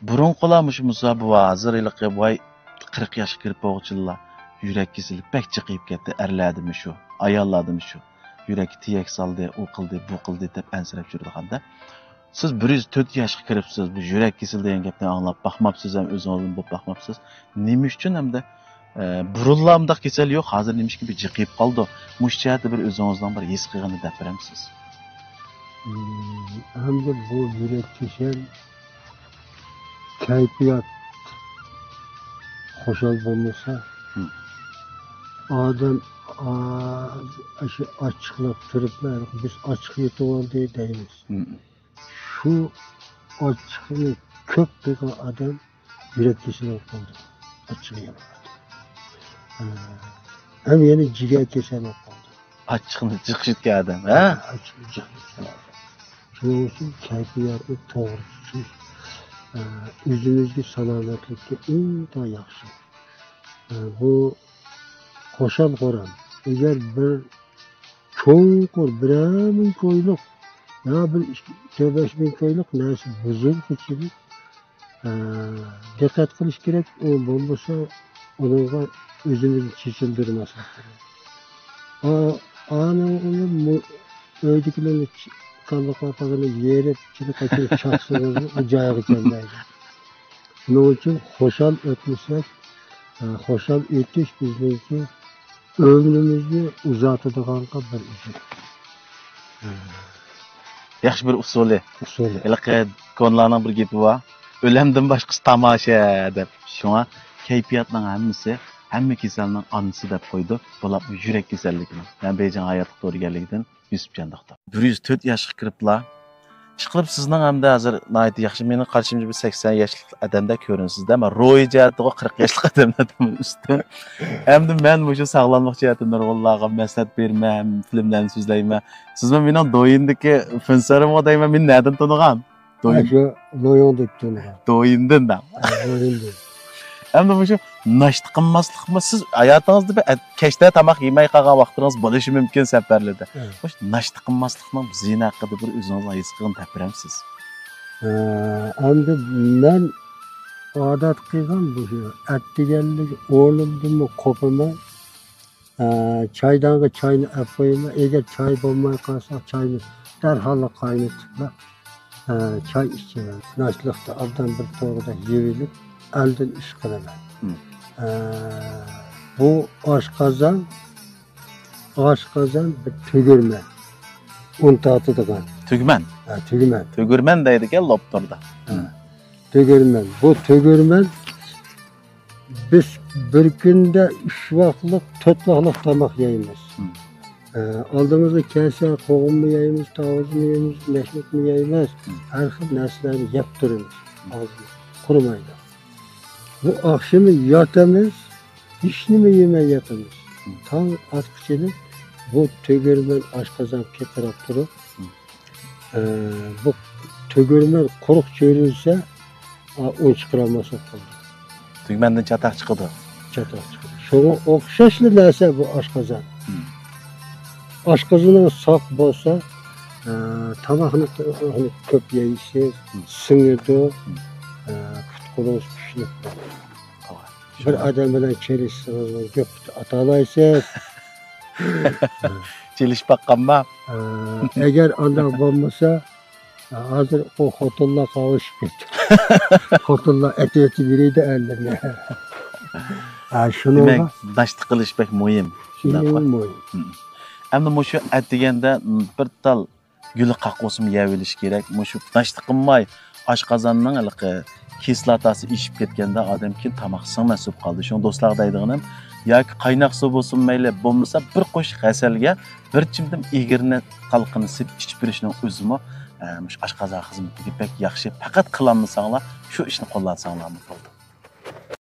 burunqilarmış Musa buva hozir iliqi voy 40 yoshga kirib bo'lg'uchilar yurak kesilib bak chiqib ketdi erladimi shu ayolladimi shu yuragi tiyak soldi u qildi bu qildi deb ansirab yurganda siz 104 yoshga kiribsiz bu yurak kesildi degan gapni anglab baxmabsiz ham o'zingizdan bo'lib baxmabsiz nima uchun hamda burunlamda kesal yo'q hozir nimishki bir jiqib qoldi mushchati bir o'zingizdan bir his qilganini deb beramsiz hamda bu yurak kesal kayfiyat xo'shal bo'lmasa odam shu ochiqlab turiblar biz ochiq yutib oldik deymiz shu ochiqni ko'p degan odam yurak kesali qoldi ochiq yemadi ham yana jigar kesali qoldi ochiqni jiqishitgan odam ha shuning uchun kayfiyatni to'g'ri tutish o'zimizga salomatlikka eng yaxshi bu qo'shal qo'ram agar bir cho'nqur 1,000 ko'yliq ya bir 4-5 ming ko'yliq narsa buzilqichilik diqqat qilish kerak u bo'lmasa unga o'zimizni chechildirmaslik kerak ana uni o'ydikilarni qandoqlarni yerib chirqatib chaqsangiz u joyiga kelmaydi shuning uchun xo'shal o'tmasak xo'shal o'tish bizniki ömrümüzü uzatadigan bir iş. Yaxshi bir usuli. Usuli. Iliqi ko'nlarning bir gapi bor. O'lamdan boshqasi tomosha deb. Shunga kayfiyatning hammasi, hamma kasalning onasi deb qo'ydi. Bular yurak kasalligining. Men bejin hayotga to'g'ri kelganidan Yusufjondiqda. 104 yoshga kiriblar. Chiqib sizning hamda hozir nayt yaxshi meni qarshimda bir 80 yoshlik odamda ko'rinsizda, men ro'y jihatiga 40 yoshlik odamdan ustun. Hamda men o'sha sog'lomlik jihatida nurg'unlarga maslahat bermam, filmlarni so'zlayman. Siz mening doyindagi funsarimga deyman, men nerdan tanigan? Shu doyindek tanigan. Doyindan. Doyindan. Hamda o'sha nashta qilmaslikmi siz hayotingizda bir kechda tomoq yemay qolgan vaqtingiz bo'lishi mumkin safarlarda. O'sha nashta qilmaslikning zina haqida bir o'zingizni his qilgan tapiramsiz. Hamda men odat qilgan bu at deganlik o'rnimdan qo'paman. Choydonga choyni olib qo'yaman. Agar choy bo'lmay qolsa choyni darhol qaynatib choy ichaman. Nashliqda obdan bir to'g'rida yevilib elden iş kılaman. Bu aşkazan bir tügürmen. Un tatıdıgan. Tügmen? Tügürmen. Tügürmen deydi ki loptorda. Tügürmen. Bu tügürmen biz bir günde 3 vakitlik, 4 vakitlik tamak yayımız. Aldığımızda kese, kovun mu yayımız, tavuz mu yayımız, meşmek mi yayımız, her xil narsalarni yap turamiz. Ağzımız kurumaydi. Bu akşamı yatamiz, hiç nima yemay yatamiz. Tong atqichini bu tügürmen aşkazan ketirib turib, bu tügürmen quruq cho'rilsa, un chiqarolmasa qoldi. Tügmendan chatoq chiqadi. Chatoq chiqadi. Shunga o'xshashli narsa bu aşkazan. Aşkazanın saq bo'lsa, tomoqni ko'p yeysiz, singidi, qo'lingiz pishib bir odam bilan kelishsangiz ko'p atalaysiz. Chelish baqqanma. Agar unday bo'lmasa, hozir o xotinlar qovushib ketdi. Xotinlar aytib beradi elimni. Shuni nashta qilish bek muhim. Muhim. Endi mushu aytganda bir tal guli qaqosim yeyilish kerak. Mushu nashta qilmay oshqozonning iliqi kislotasi ishib ketganda odam kim tomoq singmasib qoldi. Shuni do'stlar deydiganim yoki qaynoq suv bo'lsin mayli, bo'lmasa bir qo'sh g'asalga bir chimdim egirni talqini sip ichib berishning o'zimi oshqozon xizmatiga bek yaxshi. Faqat qilolmasanglar, shu ishni qo'llasanglar bo'ldi.